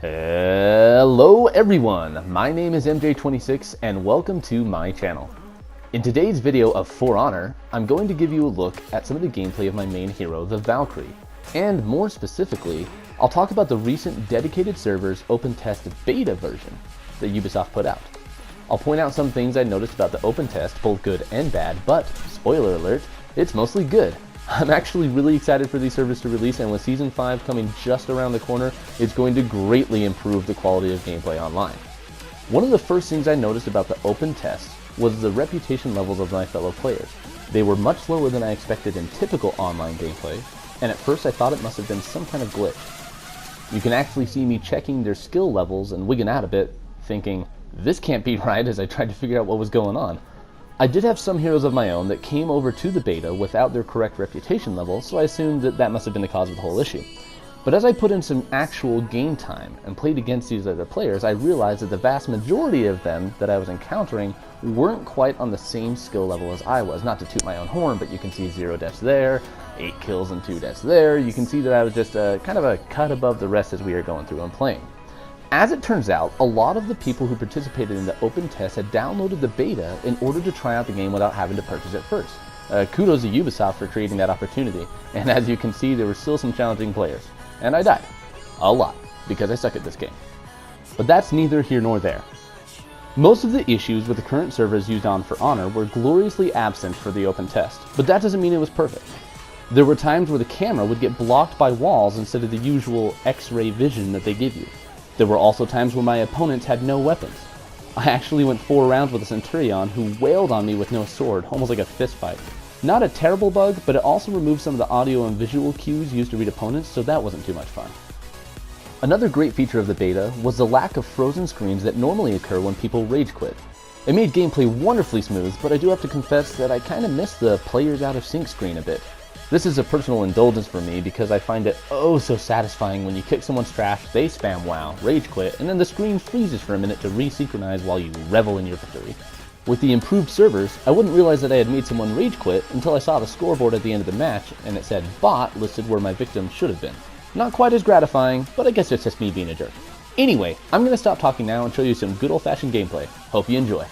Hello everyone, my name is MJ26 and welcome to my channel. In today's video of For Honor, I'm going to give you a look at some of the gameplay of my main hero, the Valkyrie. And more specifically, I'll talk about the recent dedicated servers open test beta version that Ubisoft put out. I'll point out some things I noticed about the open test, both good and bad, but spoiler alert, it's mostly good. I'm actually really excited for these servers to release, and with Season 5 coming just around the corner, it's going to greatly improve the quality of gameplay online. One of the first things I noticed about the open test was the reputation levels of my fellow players. They were much lower than I expected in typical online gameplay, and at first I thought it must have been some kind of glitch. You can actually see me checking their skill levels and wigging out a bit, thinking, this can't be right, as I tried to figure out what was going on. I did have some heroes of my own that came over to the beta without their correct reputation level, so I assumed that that must have been the cause of the whole issue. But as I put in some actual game time and played against these other players, I realized that the vast majority of them that I was encountering weren't quite on the same skill level as I was. Not to toot my own horn, but you can see 0 deaths there, 8 kills and 2 deaths there. You can see that I was just kind of a cut above the rest as we are going through and playing. As it turns out, a lot of the people who participated in the open test had downloaded the beta in order to try out the game without having to purchase it first. Kudos to Ubisoft for creating that opportunity, and as you can see, there were still some challenging players. And I died. A lot, because I suck at this game. But that's neither here nor there. Most of the issues with the current servers used on For Honor were gloriously absent for the open test, but that doesn't mean it was perfect. There were times where the camera would get blocked by walls instead of the usual X-ray vision that they give you. There were also times when my opponents had no weapons. I actually went 4 rounds with a Centurion who wailed on me with no sword, almost like a fist fight. Not a terrible bug, but it also removed some of the audio and visual cues used to read opponents, so that wasn't too much fun. Another great feature of the beta was the lack of frozen screens that normally occur when people rage quit. It made gameplay wonderfully smooth, but I do have to confess that I kinda missed the players out of sync screen a bit. This is a personal indulgence for me because I find it oh so satisfying when you kick someone's trash, they spam WoW, rage quit, and then the screen freezes for a minute to resynchronize while you revel in your victory. With the improved servers, I wouldn't realize that I had made someone rage quit until I saw the scoreboard at the end of the match and it said bot listed where my victim should have been. Not quite as gratifying, but I guess it's just me being a jerk. Anyway, I'm going to stop talking now and show you some good old-fashioned gameplay. Hope you enjoy.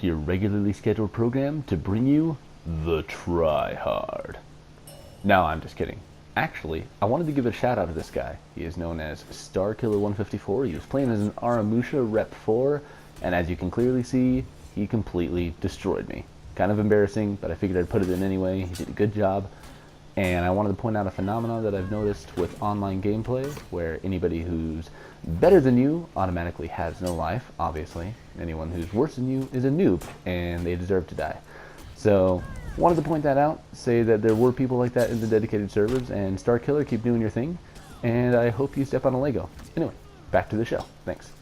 interrupt your regularly scheduled program to bring you the Try Hard. No, I'm just kidding. Actually, I wanted to give a shout out to this guy. He is known as Starkiller154. He was playing as an Aramusha Rep 4, and as you can clearly see, he completely destroyed me. Kind of embarrassing, but I figured I'd put it in anyway. He did a good job. And I wanted to point out a phenomenon that I've noticed with online gameplay, where anybody who's better than you automatically has no life, obviously. Anyone who's worse than you is a noob, and they deserve to die. So, wanted to point that out, say that there were people like that in the dedicated servers, and Starkiller, keep doing your thing, and I hope you step on a Lego. Anyway, back to the show. Thanks.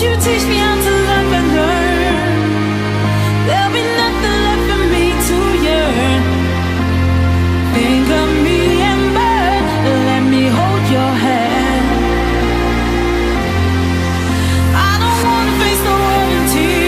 You teach me how to love and learn. There'll be nothing left for me to yearn. Think of me and burn. Let me hold your hand. I don't wanna face the world in tears.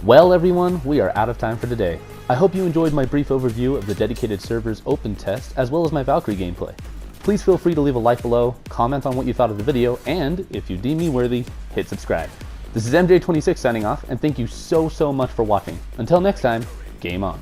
Well everyone, we are out of time for today. I hope you enjoyed my brief overview of the dedicated servers open test as well as my Valkyrie gameplay. Please feel free to leave a like below, comment on what you thought of the video, and if you deem me worthy, hit subscribe. This is MJ26 signing off, and thank you so much for watching. Until next time, game on.